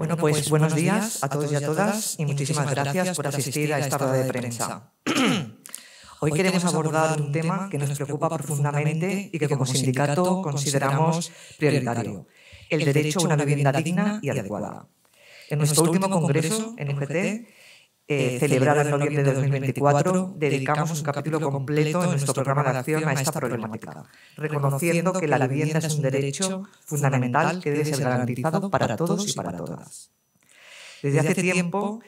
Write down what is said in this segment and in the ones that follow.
Bueno, pues buenos días a todos y a todas y muchísimas gracias por asistir a esta rueda de prensa. Hoy queremos abordar un tema que nos preocupa profundamente y que como sindicato consideramos prioritario: el derecho a una vivienda digna y adecuada. En nuestro último congreso, en UGT, celebrado en noviembre de 2024, dedicamos un capítulo completo en nuestro programa de acción a esta problemática, reconociendo que la vivienda es un derecho fundamental que debe ser garantizado para todos y para todas. Desde hace tiempo,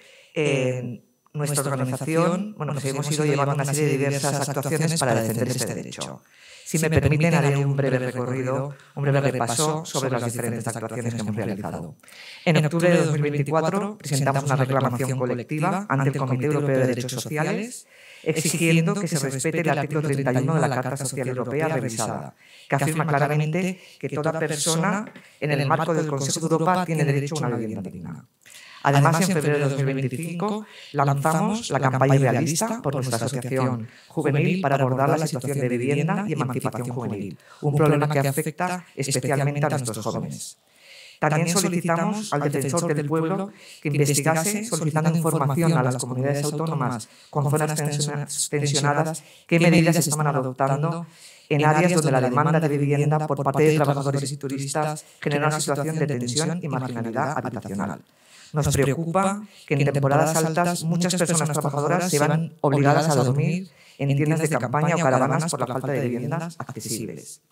nuestra organización hemos ido llevando una serie de diversas actuaciones para defender este derecho. Si me permiten, haré un breve recorrido, un breve repaso sobre las diferentes actuaciones que hemos realizado. En octubre de 2024 presentamos una reclamación colectiva ante el Comité Europeo de Derechos Sociales, exigiendo que se respete el artículo 31 de la Carta Social Europea revisada, que afirma claramente que toda persona en el marco del Consejo de Europa tiene derecho a una vivienda digna. Además, en febrero de 2025 lanzamos la campaña Idealista por nuestra asociación juvenil para abordar la situación de vivienda y emancipación juvenil, un problema que afecta especialmente a nuestros jóvenes. También solicitamos al Defensor del Pueblo que investigase, solicitando información a las comunidades autónomas con zonas tensionadas, qué medidas se estaban adoptando en áreas donde la demanda de vivienda por parte de trabajadores y turistas genera una situación de tensión y marginalidad habitacional. Nos preocupa que en temporadas altas muchas personas trabajadoras se van obligadas a dormir en tiendas de campaña o caravanas por la falta de viviendas accesibles.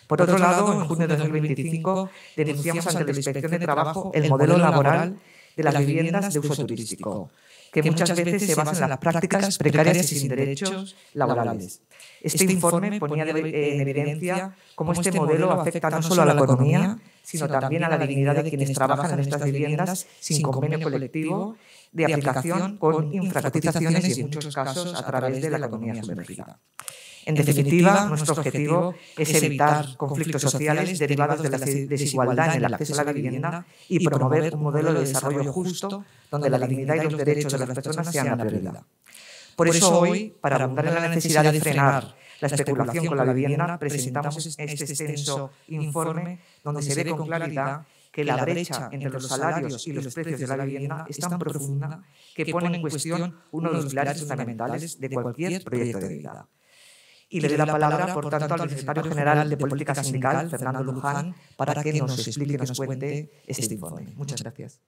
Por otro lado, en junio de 2025 denunciamos ante la Inspección de Trabajo el modelo laboral de las viviendas de uso turístico, que muchas veces se basa en las prácticas precarias y sin derechos laborales. Este informe ponía en evidencia cómo este modelo afecta no solo a la economía, sino también a la dignidad de quienes trabajan en estas viviendas sin convenio colectivo, de aplicación con infracotizaciones y en muchos casos a través de la economía sumergida. En definitiva, nuestro objetivo es evitar conflictos sociales derivados de la desigualdad en el acceso a la vivienda y promover un modelo de desarrollo justo donde la dignidad y los derechos de las personas sean la prioridad. Por eso hoy, para abundar en la necesidad de frenar la especulación con la vivienda, presentamos este extenso informe donde se ve con claridad que la brecha entre los salarios y los precios de la vivienda es tan profunda que pone en cuestión uno de los pilares fundamentales de cualquier proyecto de vida. Y le doy la palabra, por tanto, al secretario general de Política Sindical, Fernando Luján, para que nos explique y nos cuente este informe. Muchas gracias.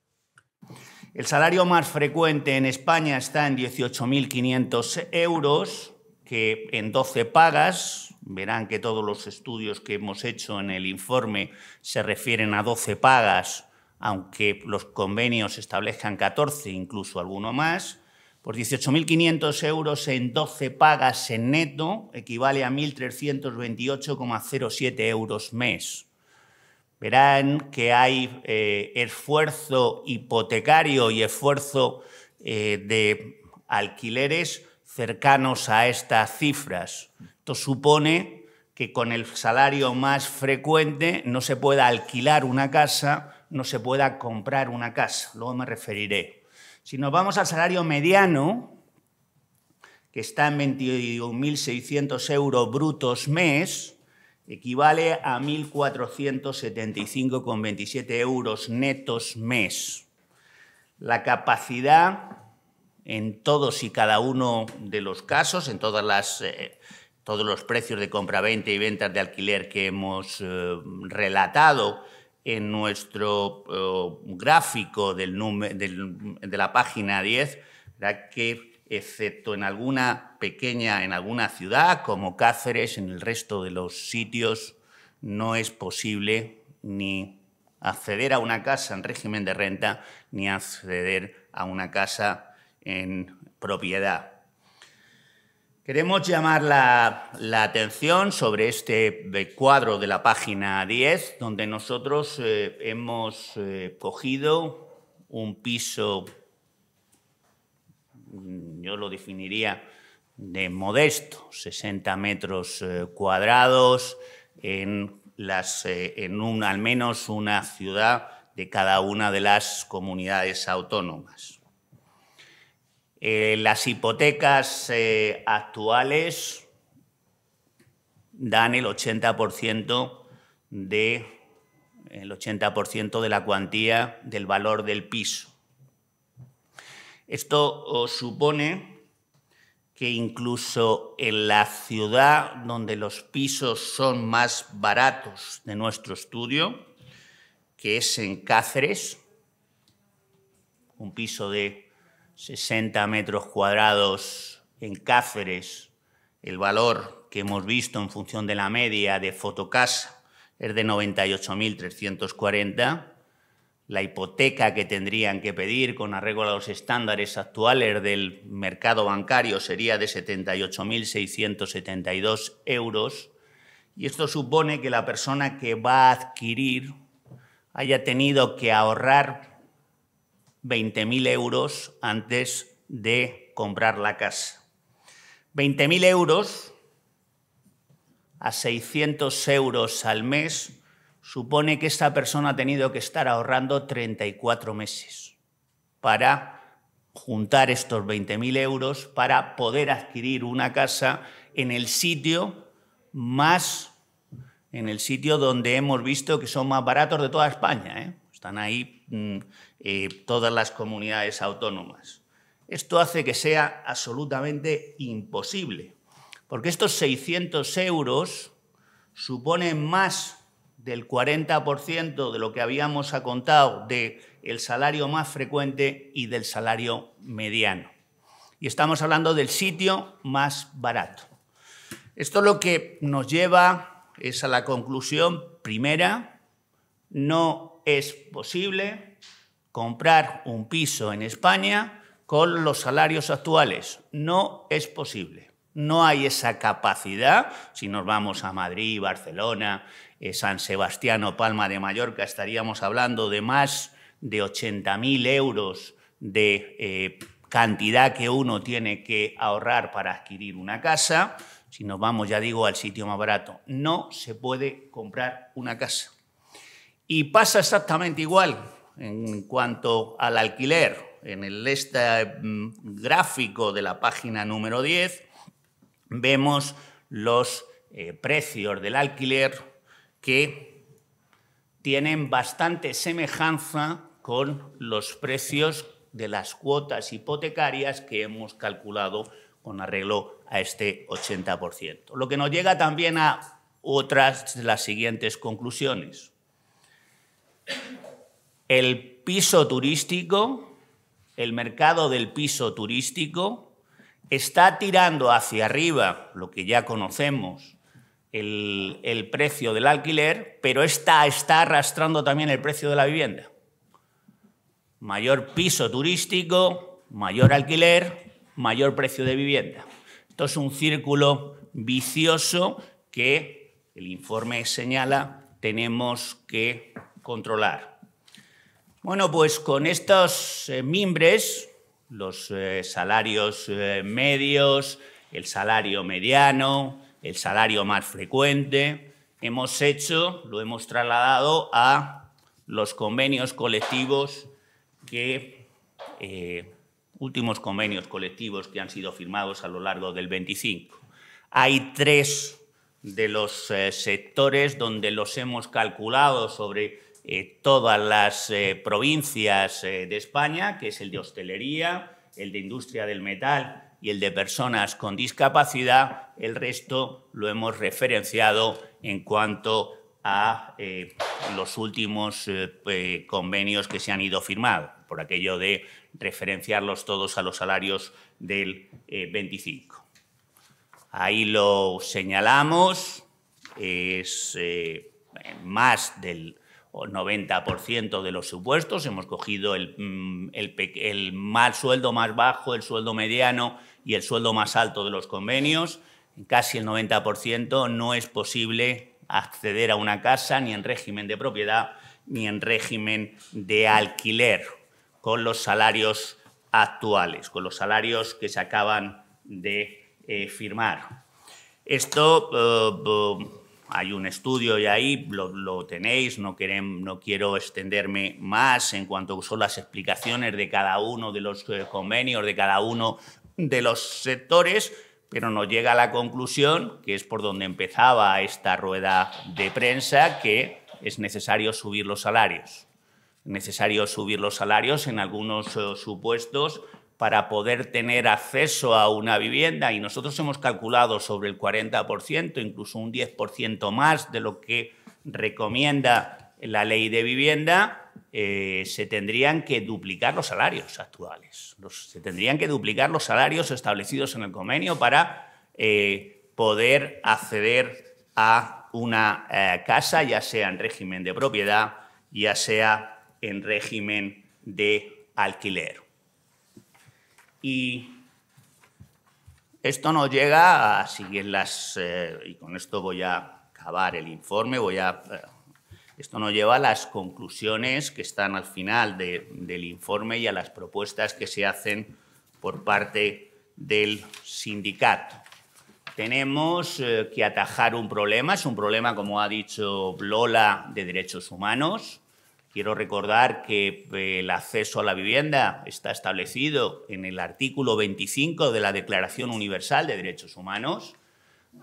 El salario más frecuente en España está en 18.500 euros, que en 12 pagas, verán que todos los estudios que hemos hecho en el informe se refieren a 12 pagas, aunque los convenios establezcan 14, incluso alguno más. Pues 18.500 euros en 12 pagas en neto equivale a 1.328,07 euros mes. Verán que hay esfuerzo hipotecario y esfuerzo de alquileres cercanos a estas cifras. Esto supone que con el salario más frecuente no se pueda alquilar una casa, no se pueda comprar una casa. Luego me referiré. Si nos vamos al salario mediano, que está en 21.600 euros brutos mes, equivale a 1.475,27 euros netos mes. La capacidad en todos y cada uno de los casos, en todos los precios de compraventa y ventas de alquiler que hemos relatado en nuestro gráfico de la página 10, verá que excepto en alguna ciudad como Cáceres, en el resto de los sitios no es posible ni acceder a una casa en régimen de renta ni acceder a una casa en propiedad. Queremos llamar la atención sobre este cuadro de la página 10, donde nosotros hemos cogido un piso, yo lo definiría de modesto, 60 metros cuadrados, en al menos una ciudad de cada una de las comunidades autónomas. Las hipotecas actuales dan el 80% de el 80% de la cuantía del valor del piso. Esto supone que incluso en la ciudad donde los pisos son más baratos de nuestro estudio, que es en Cáceres, un piso de 60 metros cuadrados en Cáceres, el valor que hemos visto en función de la media de Fotocasa es de 98.340. La hipoteca que tendrían que pedir con arreglo a los estándares actuales del mercado bancario sería de 78.672 euros. Y esto supone que la persona que va a adquirir haya tenido que ahorrar 20.000 euros antes de comprar la casa. 20.000 euros a 600 euros al mes supone que esta persona ha tenido que estar ahorrando 34 meses para juntar estos 20.000 euros para poder adquirir una casa en el sitio donde hemos visto que son más baratos de toda España, ¿eh? Están ahí todas las comunidades autónomas. Esto hace que sea absolutamente imposible, porque estos 600 euros suponen más del 40% de lo que habíamos contado del salario más frecuente y del salario mediano. Y estamos hablando del sitio más barato. Esto lo que nos lleva es a la conclusión primera: no es posible comprar un piso en España con los salarios actuales. No es posible. No hay esa capacidad. Si nos vamos a Madrid, Barcelona, San Sebastián o Palma de Mallorca, estaríamos hablando de más de 80.000 euros de cantidad que uno tiene que ahorrar para adquirir una casa. Si nos vamos, ya digo, al sitio más barato, no se puede comprar una casa. Y pasa exactamente igual en cuanto al alquiler. En este gráfico de la página número 10 vemos los precios del alquiler que tienen bastante semejanza con los precios de las cuotas hipotecarias que hemos calculado con arreglo a este 80%. Lo que nos llega también a otras de las siguientes conclusiones. El piso turístico, el mercado del piso turístico, está tirando hacia arriba, lo que ya conocemos, el precio del alquiler, pero está arrastrando también el precio de la vivienda. Mayor piso turístico, mayor alquiler, mayor precio de vivienda. Esto es un círculo vicioso que el informe señala tenemos que controlar. Bueno, pues con estos mimbres, los salarios medios, el salario mediano, el salario más frecuente, lo hemos trasladado a los convenios colectivos últimos convenios colectivos que han sido firmados a lo largo del 25. Hay 3 de los sectores donde los hemos calculado sobre todas las provincias de España, que es el de hostelería, el de industria del metal y el de personas con discapacidad. El resto lo hemos referenciado en cuanto a los últimos convenios que se han ido firmando, por aquello de referenciarlos todos a los salarios del 25. Ahí lo señalamos, es más del 90% de los supuestos. Hemos cogido el sueldo más bajo, el sueldo mediano y el sueldo más alto de los convenios. En casi el 90% no es posible acceder a una casa ni en régimen de propiedad ni en régimen de alquiler con los salarios actuales, con los salarios que se acaban de firmar. Esto, hay un estudio y ahí lo tenéis, no quiero extenderme más en cuanto son las explicaciones de cada uno de los convenios, de cada uno de los sectores, pero nos llega a la conclusión, que es por donde empezaba esta rueda de prensa, que es necesario subir los salarios. Es necesario subir los salarios en algunos supuestos para poder tener acceso a una vivienda, y nosotros hemos calculado sobre el 40%, incluso un 10% más de lo que recomienda la ley de vivienda. Se tendrían que duplicar los salarios actuales. Se tendrían que duplicar los salarios establecidos en el convenio para poder acceder a una casa, ya sea en régimen de propiedad, ya sea en régimen de alquiler. Y esto nos llega a seguir y con esto voy a acabar el informe, esto nos lleva a las conclusiones que están al final del informe y a las propuestas que se hacen por parte del sindicato. Tenemos que atajar un problema, es un problema, como ha dicho Lola, de derechos humanos. Quiero recordar que el acceso a la vivienda está establecido en el artículo 25 de la Declaración Universal de Derechos Humanos,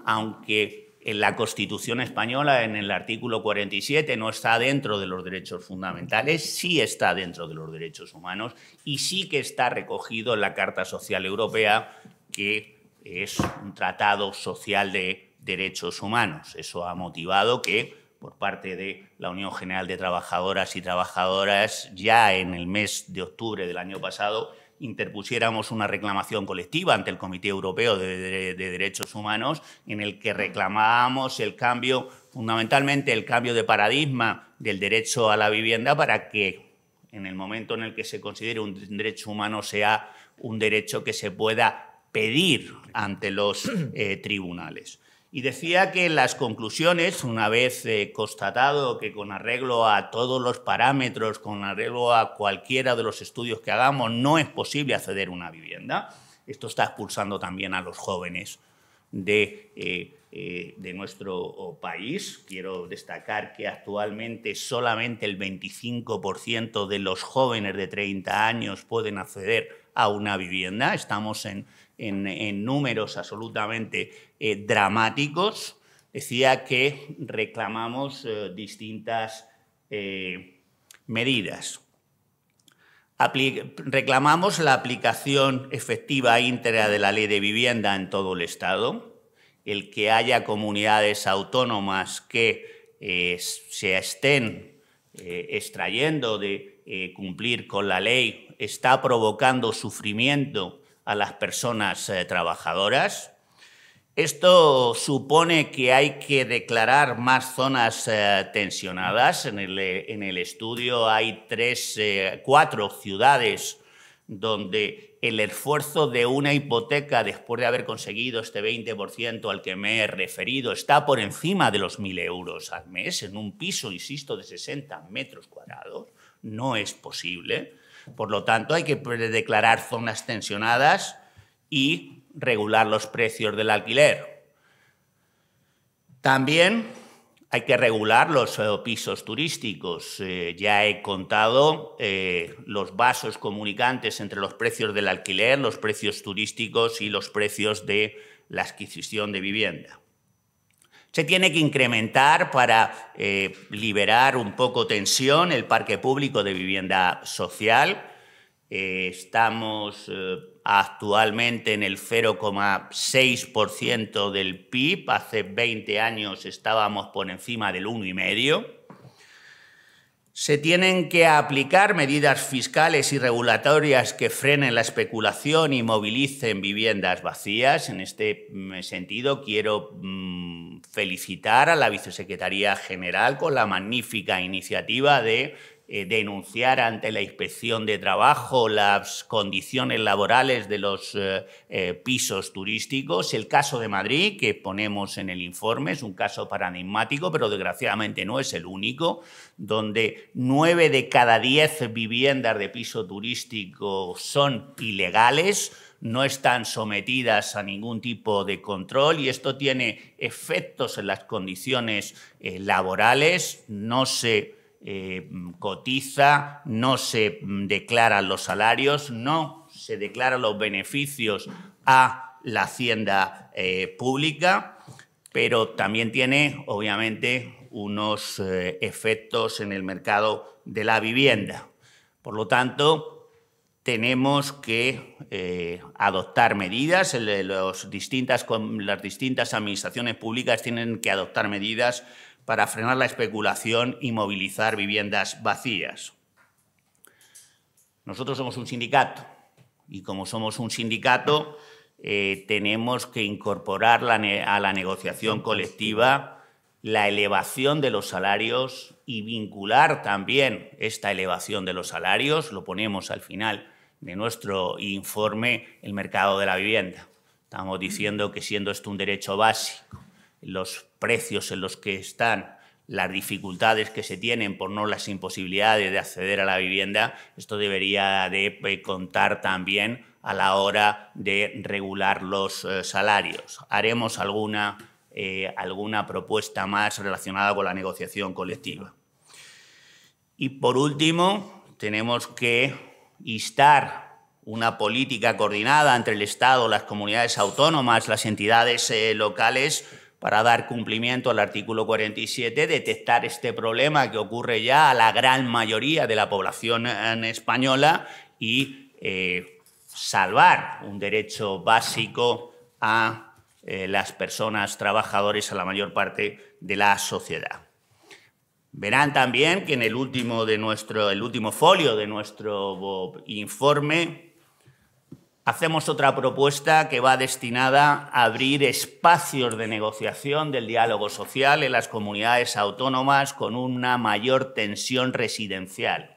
aunque en la Constitución española, en el artículo 47, no está dentro de los derechos fundamentales, sí está dentro de los derechos humanos y sí que está recogido en la Carta Social Europea, que es un tratado social de derechos humanos. Eso ha motivado que, por parte de la Unión General de Trabajadoras y Trabajadoras, ya en el mes de octubre del año pasado, interpusiéramos una reclamación colectiva ante el Comité Europeo de Derechos Humanos, en el que reclamábamos el cambio, fundamentalmente el cambio de paradigma del derecho a la vivienda, para que en el momento en el que se considere un derecho humano sea un derecho que se pueda pedir ante los tribunales. Y decía que en las conclusiones, una vez constatado que con arreglo a todos los parámetros, con arreglo a cualquiera de los estudios que hagamos, no es posible acceder a una vivienda, esto está expulsando también a los jóvenes de nuestro país. Quiero destacar que actualmente solamente el 25% de los jóvenes de 30 años pueden acceder a una vivienda. Estamos en números absolutamente dramáticos. Decía que reclamamos distintas medidas. Reclamamos la aplicación efectiva íntegra de la Ley de Vivienda en todo el Estado, el que haya comunidades autónomas que se estén extrayendo de cumplir con la ley está provocando sufrimiento a las personas trabajadoras. Esto supone que hay que declarar más zonas tensionadas. En el estudio hay 4 ciudades donde el esfuerzo de una hipoteca, después de haber conseguido este 20% al que me he referido, está por encima de los 1.000 euros al mes, en un piso, insisto, de 60 metros cuadrados. No es posible. Por lo tanto, hay que declarar zonas tensionadas y regular los precios del alquiler. También hay que regular los pisos turísticos. Ya he contado los vasos comunicantes entre los precios del alquiler, los precios turísticos y los precios de la adquisición de vivienda. Se tiene que incrementar para liberar un poco tensión el parque público de vivienda social. Estamos actualmente en el 0,6% del PIB. Hace 20 años estábamos por encima del 1,5%. Se tienen que aplicar medidas fiscales y regulatorias que frenen la especulación y movilicen viviendas vacías. En este sentido, quiero felicitar a la Vicesecretaría General con la magnífica iniciativa de denunciar ante la Inspección de Trabajo las condiciones laborales de los pisos turísticos. El caso de Madrid, que ponemos en el informe, es un caso paradigmático, pero desgraciadamente no es el único, donde 9 de cada 10 viviendas de piso turístico son ilegales, no están sometidas a ningún tipo de control, y esto tiene efectos en las condiciones laborales. No se cotiza, no se declaran los salarios, no se declaran los beneficios a la hacienda pública, pero también tiene, obviamente, unos efectos en el mercado de la vivienda. Por lo tanto, tenemos que adoptar medidas, las distintas administraciones públicas tienen que adoptar medidas para frenar la especulación y movilizar viviendas vacías. Nosotros somos un sindicato y como somos un sindicato tenemos que incorporar a la negociación colectiva la elevación de los salarios y vincular también esta elevación de los salarios, lo ponemos al final de nuestro informe, el mercado de la vivienda. Estamos diciendo que siendo esto un derecho básico, los precios en los que están, las dificultades que se tienen por no las imposibilidades de acceder a la vivienda, esto debería de contar también a la hora de regular los salarios. Haremos alguna propuesta más relacionada con la negociación colectiva. Y por último, tenemos que instar una política coordinada entre el Estado, las comunidades autónomas, las entidades locales para dar cumplimiento al artículo 47, detectar este problema que ocurre ya a la gran mayoría de la población española y salvar un derecho básico a las personas trabajadoras, a la mayor parte de la sociedad. Verán también que en el último folio de nuestro informe hacemos otra propuesta que va destinada a abrir espacios de negociación del diálogo social en las comunidades autónomas con una mayor tensión residencial.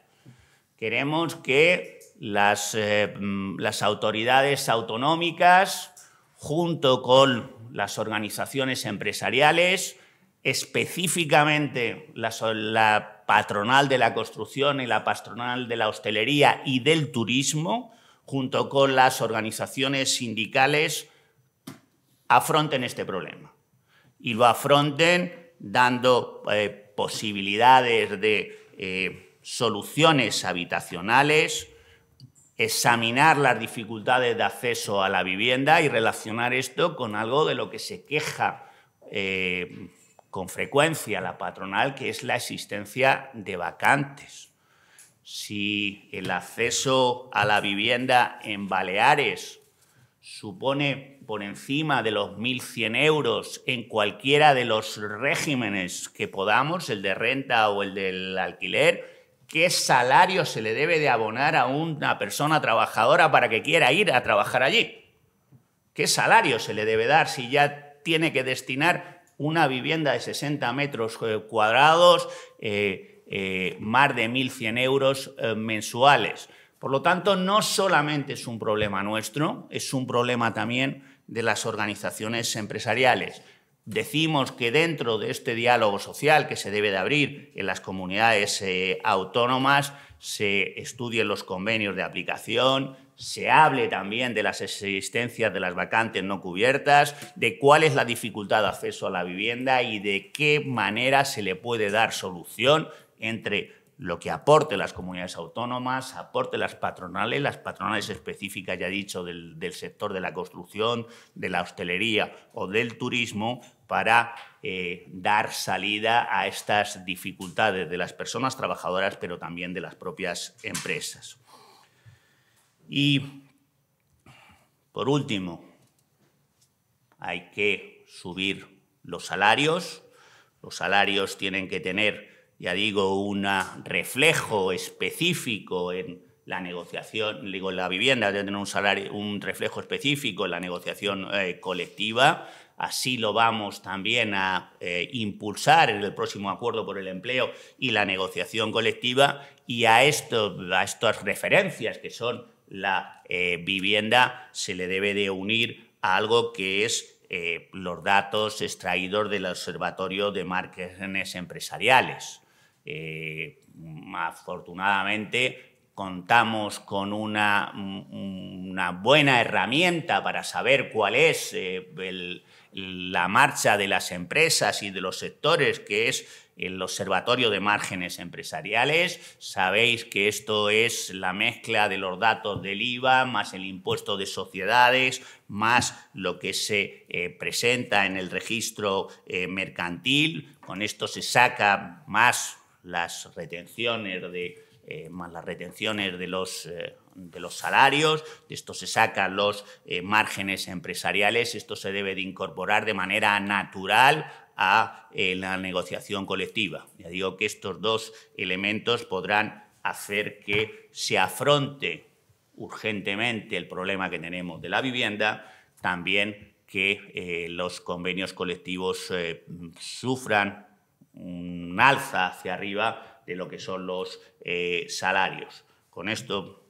Queremos que las autoridades autonómicas, junto con las organizaciones empresariales, específicamente la patronal de la construcción y la patronal de la hostelería y del turismo, junto con las organizaciones sindicales, afronten este problema. Y lo afronten dando posibilidades de soluciones habitacionales, examinar las dificultades de acceso a la vivienda y relacionar esto con algo de lo que se queja con frecuencia la patronal, que es la existencia de vacantes. Si el acceso a la vivienda en Baleares supone por encima de los 1.100 euros en cualquiera de los regímenes que podamos, el de renta o el del alquiler, ¿qué salario se le debe de abonar a una persona trabajadora para que quiera ir a trabajar allí? ¿Qué salario se le debe dar si ya tiene que destinar una vivienda de 60 metros cuadrados, más de 1.100 euros mensuales? Por lo tanto, no solamente es un problema nuestro, es un problema también de las organizaciones empresariales. Decimos que dentro de este diálogo social que se debe de abrir en las comunidades autónomas se estudien los convenios de aplicación, se hable también de las existencias de las vacantes no cubiertas, de cuál es la dificultad de acceso a la vivienda y de qué manera se le puede dar solución entre lo que aporte las comunidades autónomas, aporte las patronales específicas, ya he dicho, del sector de la construcción, de la hostelería o del turismo, para dar salida a estas dificultades de las personas trabajadoras, pero también de las propias empresas. Y, por último, hay que subir los salarios. Los salarios tienen que tener, ya digo, un reflejo específico en la negociación, digo, en la vivienda debe tener un reflejo específico en la negociación colectiva. Así lo vamos también a impulsar en el próximo acuerdo por el empleo y la negociación colectiva. Y a estas referencias que son la vivienda se le debe de unir a algo que es los datos extraídos del Observatorio de Márgenes Empresariales. Afortunadamente, contamos con una buena herramienta para saber cuál es la marcha de las empresas y de los sectores, que es el Observatorio de Márgenes Empresariales. Sabéis que esto es la mezcla de los datos del IVA más el impuesto de sociedades, más lo que se presenta en el registro mercantil. Con esto se saca más las retenciones de los salarios, de esto se sacan los márgenes empresariales. Esto se debe de incorporar de manera natural a la negociación colectiva. Ya digo que estos dos elementos podrán hacer que se afronte urgentemente el problema que tenemos de la vivienda, también que los convenios colectivos sufran un alza hacia arriba de lo que son los salarios. Con esto,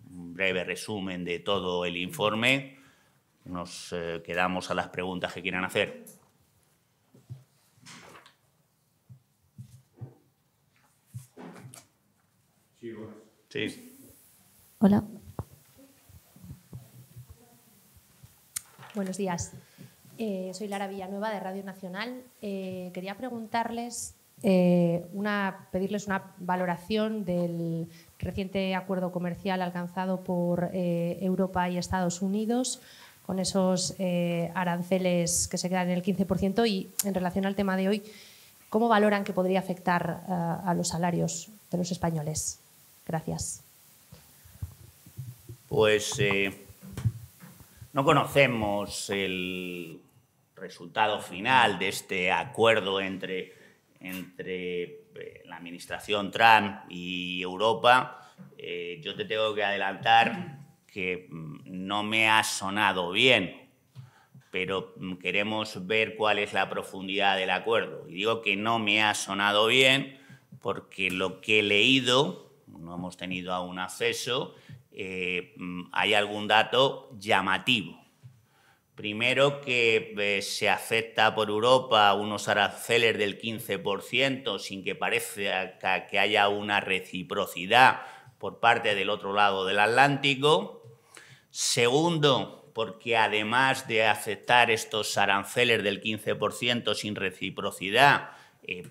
un breve resumen de todo el informe. Nos quedamos a las preguntas que quieran hacer. Sí. Hola. Buenos días. Soy Lara Villanueva, de Radio Nacional. Quería preguntarles, pedirles una valoración del reciente acuerdo comercial alcanzado por Europa y Estados Unidos, con esos aranceles que se quedan en el 15%, y en relación al tema de hoy, ¿cómo valoran que podría afectar a los salarios de los españoles? Gracias. Pues no conocemos el resultado final de este acuerdo entre la administración Trump y Europa. Yo te tengo que adelantar que no me ha sonado bien, pero queremos ver cuál es la profundidad del acuerdo. Y digo que no me ha sonado bien porque lo que he leído, no hemos tenido aún acceso, hay algún dato llamativo. Primero, que se acepta por Europa unos aranceles del 15% sin que parezca que haya una reciprocidad por parte del otro lado del Atlántico. Segundo, porque además de aceptar estos aranceles del 15% sin reciprocidad,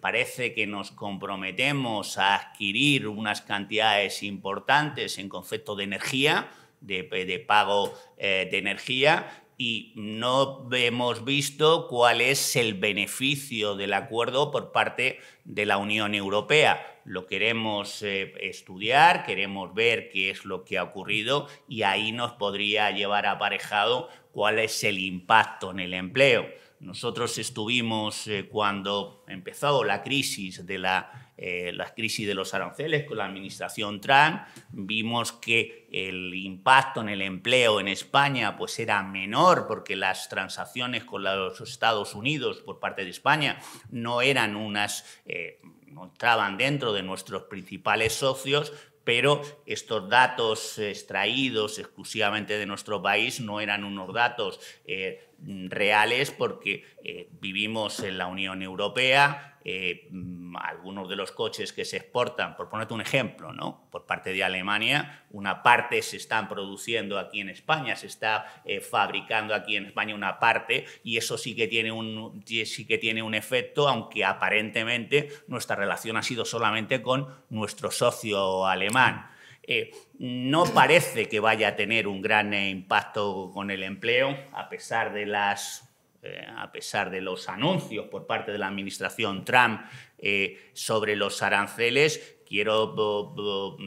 parece que nos comprometemos a adquirir unas cantidades importantes en concepto de energía, de pago de energía, y no hemos visto cuál es el beneficio del acuerdo por parte de la Unión Europea. Lo queremos estudiar, queremos ver qué es lo que ha ocurrido, y ahí nos podría llevar aparejado cuál es el impacto en el empleo. Nosotros estuvimos, cuando empezó la crisis de crisis de los aranceles con la administración Trump, vimos que el impacto en el empleo en España pues era menor, porque las transacciones con los Estados Unidos por parte de España no eran no entraban dentro de nuestros principales socios, pero estos datos extraídos exclusivamente de nuestro país no eran unos datos reales, porque vivimos en la Unión Europea. Algunos de los coches que se exportan, por ponerte un ejemplo, ¿no?, por parte de Alemania, una parte se están produciendo aquí en España, se está fabricando aquí en España una parte, y eso sí que tiene un efecto, aunque aparentemente nuestra relación ha sido solamente con nuestro socio alemán. No parece que vaya a tener un gran impacto con el empleo, a pesar de los anuncios por parte de la administración Trump sobre los aranceles. Quiero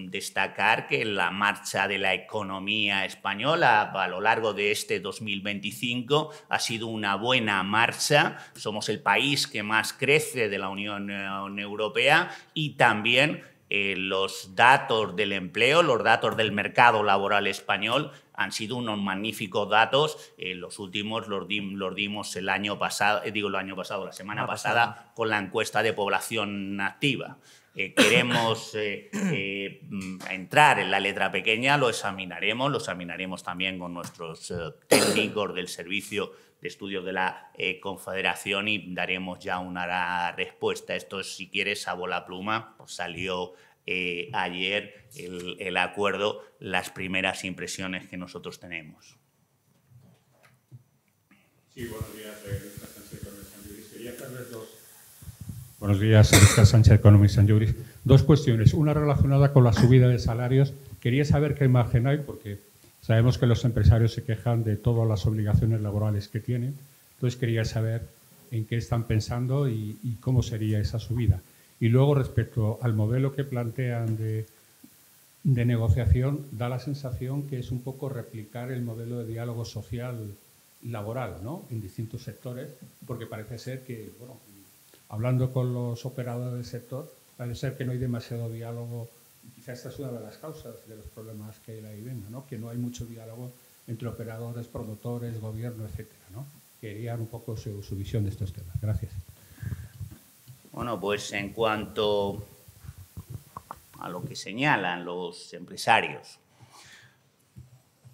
destacar que la marcha de la economía española a lo largo de este 2025 ha sido una buena marcha. Somos el país que más crece de la Unión Europea, y también los datos del empleo, los datos del mercado laboral español han sido unos magníficos datos. Los últimos los dimos la semana pasada con la encuesta de población activa. Queremos entrar en la letra pequeña, lo examinaremos también con nuestros técnicos del Servicio de Estudios de la Confederación, y daremos ya una respuesta. Esto, si quieres, a bola pluma, pues salió ayer el acuerdo, las primeras impresiones que nosotros tenemos. Sí, buenos días. Quería hacerles Buenos días, Oscar Sánchez, Economist and Juris. Dos cuestiones. Una relacionada con la subida de salarios. Quería saber qué margen hay, porque sabemos que los empresarios se quejan de todas las obligaciones laborales que tienen. Entonces, quería saber en qué están pensando y cómo sería esa subida. Y luego, respecto al modelo que plantean de negociación, da la sensación que es un poco replicar el modelo de diálogo social laboral, ¿no?, en distintos sectores, porque parece ser que, bueno, hablando con los operadores del sector, parece ser que no hay demasiado diálogo. Quizás esta es una de las causas de los problemas que hay en la vivienda, ¿no?, que no hay mucho diálogo entre operadores, promotores, gobierno, etcétera, ¿no? Querían un poco su visión de estos temas. Gracias. Bueno, pues en cuanto a lo que señalan los empresarios,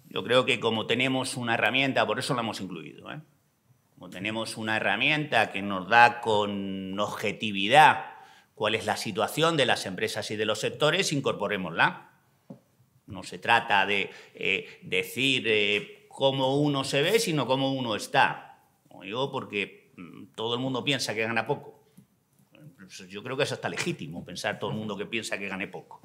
yo creo que como tenemos una herramienta, por eso la hemos incluido, como tenemos una herramienta que nos da con objetividad cuál es la situación de las empresas y de los sectores, incorporémosla. No se trata de decir cómo uno se ve, sino cómo uno está. Como digo, porque todo el mundo piensa que gana poco. Yo creo que eso está legítimo, pensar todo el mundo que piensa que gane poco.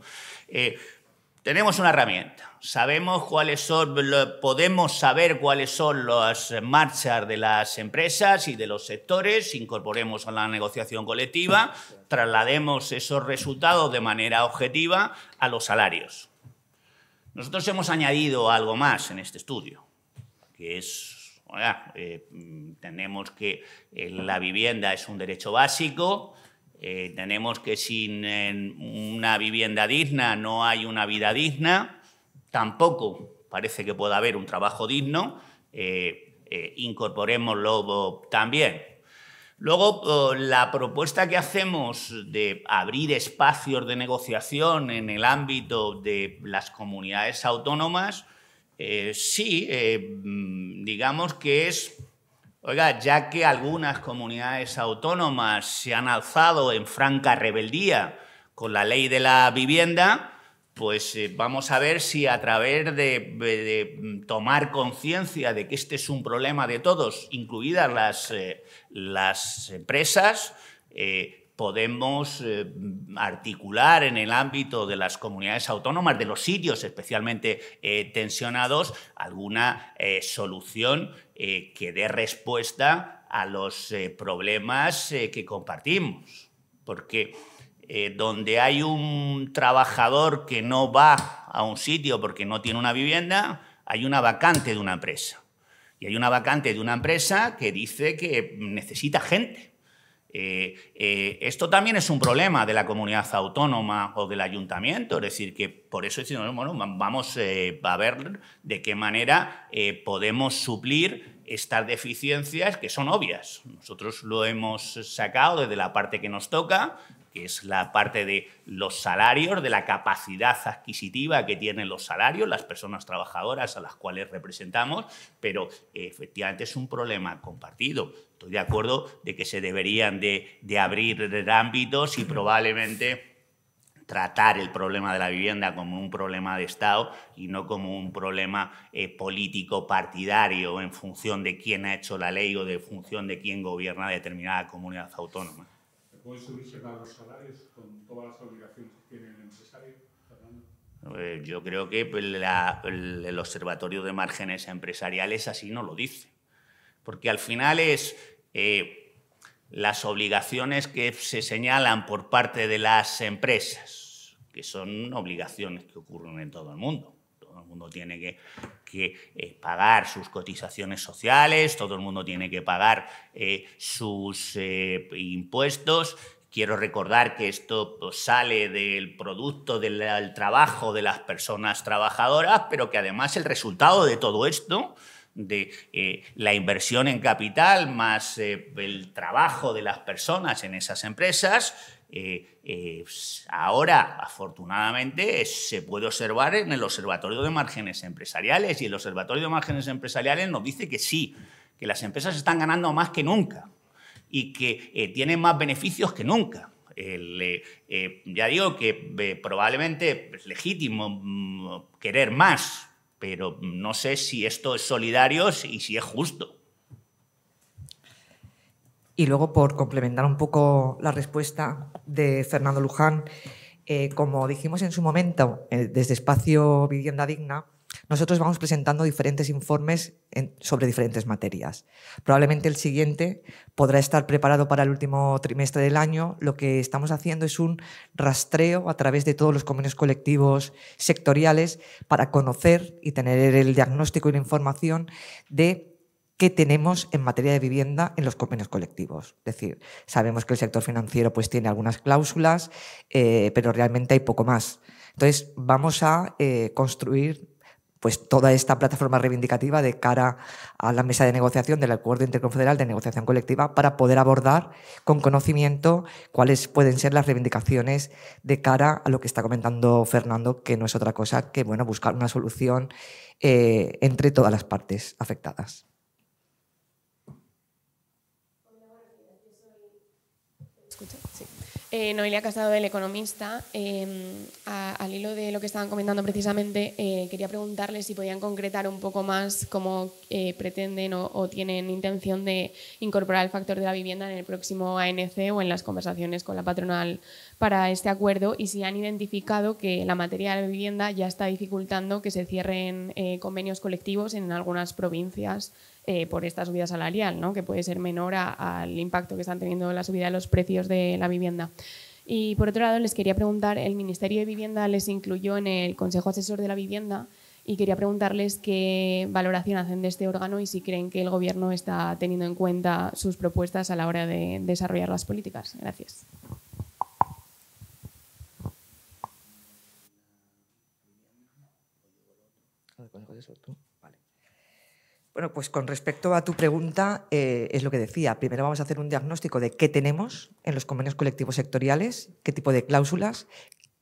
Tenemos una herramienta, sabemos cuáles son, podemos saber cuáles son las marchas de las empresas y de los sectores, incorporemos a la negociación colectiva, traslademos esos resultados de manera objetiva a los salarios. Nosotros hemos añadido algo más en este estudio, que es, tenemos que la vivienda es un derecho básico. Tenemos que sin una vivienda digna no hay una vida digna, tampoco parece que pueda haber un trabajo digno, incorporémoslo también. Luego, la propuesta que hacemos de abrir espacios de negociación en el ámbito de las comunidades autónomas, sí, digamos que es... Oiga, ya que algunas comunidades autónomas se han alzado en franca rebeldía con la ley de la vivienda, pues vamos a ver si a través de tomar conciencia de que este es un problema de todos, incluidas las empresas, podemos articular en el ámbito de las comunidades autónomas, de los sitios especialmente tensionados, alguna solución que dé respuesta a los problemas que compartimos. Porque donde hay un trabajador que no va a un sitio porque no tiene una vivienda, hay una vacante de una empresa. Y hay una vacante de una empresa que dice que necesita gente. Esto también es un problema de la comunidad autónoma o del ayuntamiento, es decir, que por eso decimos, bueno, vamos a ver de qué manera podemos suplir estas deficiencias que son obvias. Nosotros lo hemos sacado desde la parte que nos toca, que es la parte de los salarios, de la capacidad adquisitiva que tienen los salarios, las personas trabajadoras a las cuales representamos, pero efectivamente es un problema compartido. Estoy de acuerdo de que se deberían de abrir ámbitos y probablemente tratar el problema de la vivienda como un problema de Estado y no como un problema político partidario en función de quién ha hecho la ley o de función de quién gobierna determinada comunidad autónoma. ¿Puede subirse los salarios con todas las obligaciones que tiene el empresario, Fernando? Yo creo que el Observatorio de Márgenes Empresariales así no lo dice. Porque al final es las obligaciones que se señalan por parte de las empresas, que son obligaciones que ocurren en todo el mundo. Todo el mundo tiene que pagar sus cotizaciones sociales, todo el mundo tiene que pagar sus impuestos. Quiero recordar que esto sale del producto del trabajo de las personas trabajadoras, pero que además el resultado de todo esto, de la inversión en capital más el trabajo de las personas en esas empresas, ahora, afortunadamente, se puede observar en el Observatorio de Márgenes Empresariales, y el Observatorio de Márgenes Empresariales nos dice que sí, que las empresas están ganando más que nunca y que tienen más beneficios que nunca. Ya digo que probablemente es legítimo querer más, pero no sé si esto es solidario y si es justo. Y luego, por complementar un poco la respuesta de Fernando Luján, como dijimos en su momento, desde Espacio Vivienda Digna, nosotros vamos presentando diferentes informes sobre diferentes materias. Probablemente el siguiente podrá estar preparado para el último trimestre del año. Lo que estamos haciendo es un rastreo a través de todos los convenios colectivos sectoriales para conocer y tener el diagnóstico y la información de qué tenemos en materia de vivienda en los convenios colectivos. Es decir, sabemos que el sector financiero pues, tiene algunas cláusulas, pero realmente hay poco más. Entonces, vamos a construir pues, toda esta plataforma reivindicativa de cara a la mesa de negociación del Acuerdo Interconfederal de Negociación Colectiva para poder abordar con conocimiento cuáles pueden ser las reivindicaciones de cara a lo que está comentando Fernando, que no es otra cosa que bueno, buscar una solución entre todas las partes afectadas. Noelia Casado, del Economista. Al hilo de lo que estaban comentando precisamente, quería preguntarles si podían concretar un poco más cómo pretenden o tienen intención de incorporar el factor de la vivienda en el próximo ANC o en las conversaciones con la patronal para este acuerdo, y si han identificado que la materia de la vivienda ya está dificultando que se cierren convenios colectivos en algunas provincias por esta subida salarial, ¿no? Que puede ser menor al impacto que están teniendo la subida de los precios de la vivienda. Y por otro lado, les quería preguntar, el Ministerio de Vivienda les incluyó en el Consejo Asesor de la Vivienda y quería preguntarles qué valoración hacen de este órgano y si creen que el Gobierno está teniendo en cuenta sus propuestas a la hora de desarrollar las políticas. Gracias. Bueno, pues con respecto a tu pregunta, es lo que decía. Primero vamos a hacer un diagnóstico de qué tenemos en los convenios colectivos sectoriales, qué tipo de cláusulas,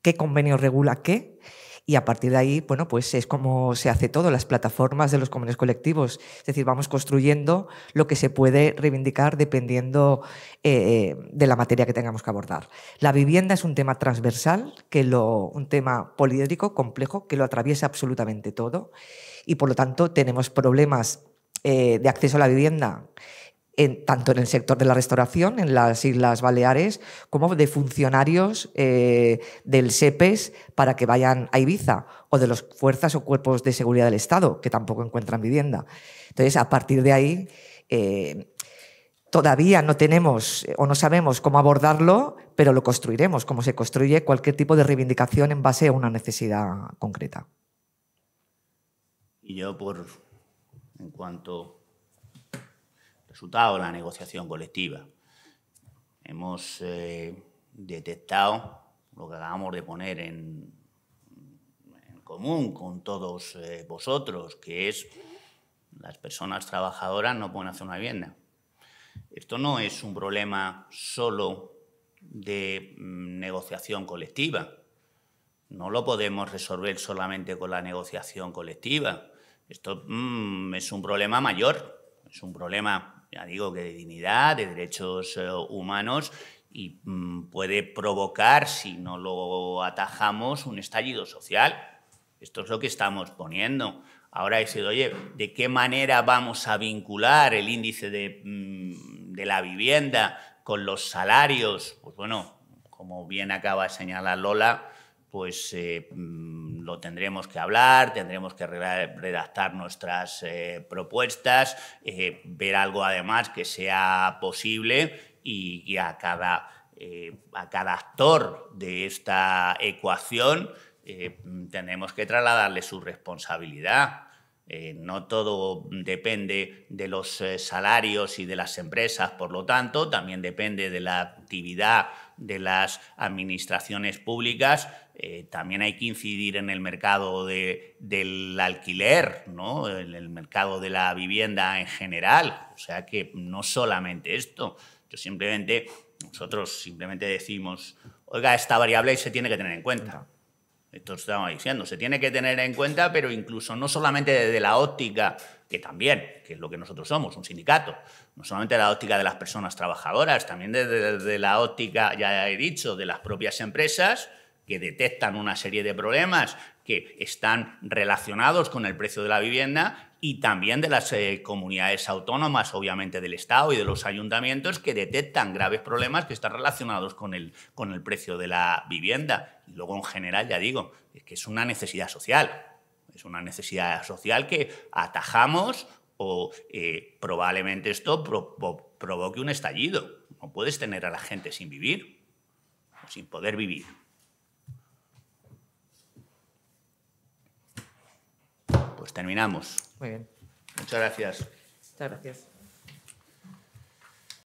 qué convenio regula qué, y a partir de ahí, bueno, pues es como se hace todo, las plataformas de los convenios colectivos. Es decir, vamos construyendo lo que se puede reivindicar dependiendo de la materia que tengamos que abordar. La vivienda es un tema transversal, un tema poliédrico, complejo, que lo atraviesa absolutamente todo, y por lo tanto tenemos problemas de acceso a la vivienda tanto en el sector de la restauración, en las Islas Baleares, como de funcionarios del SEPES para que vayan a Ibiza, o de las fuerzas o cuerpos de seguridad del Estado, que tampoco encuentran vivienda. Entonces, a partir de ahí, todavía no tenemos o no sabemos cómo abordarlo, pero lo construiremos, como se construye cualquier tipo de reivindicación en base a una necesidad concreta. Y yo, en cuanto resultado de la negociación colectiva, hemos detectado lo que acabamos de poner en común con todos vosotros, que es las personas trabajadoras no pueden hacer una vivienda. Esto no es un problema solo de negociación colectiva. No lo podemos resolver solamente con la negociación colectiva. Esto es un problema mayor, es un problema, ya digo, que de dignidad, de derechos humanos, y puede provocar, si no lo atajamos, un estallido social. Esto es lo que estamos poniendo. Ahora decir, oye, ¿de qué manera vamos a vincular el índice de la vivienda con los salarios? Pues bueno, como bien acaba de señalar Lola, pues lo tendremos que hablar, tendremos que redactar nuestras propuestas, ver algo además que sea posible y a cada actor de esta ecuación tenemos que trasladarle su responsabilidad. No todo depende de los salarios y de las empresas, por lo tanto, también depende de la actividad de las administraciones públicas. También hay que incidir en el mercado del alquiler, ¿no? En el mercado de la vivienda en general. O sea que no solamente esto. Nosotros simplemente decimos, oiga, esta variable se tiene que tener en cuenta. Esto estamos diciendo, se tiene que tener en cuenta, pero incluso no solamente desde la óptica, que también, que es lo que nosotros somos, un sindicato, no solamente de la óptica de las personas trabajadoras, también desde la óptica, ya he dicho, de las propias empresas, que detectan una serie de problemas que están relacionados con el precio de la vivienda, y también de las comunidades autónomas, obviamente del Estado y de los ayuntamientos, que detectan graves problemas que están relacionados con el precio de la vivienda. Y luego, en general, ya digo, es que es una necesidad social. Es una necesidad social que atajamos o probablemente esto provoque un estallido. No puedes tener a la gente sin vivir, o sin poder vivir. Pues terminamos. Muy bien. Muchas gracias. Muchas gracias.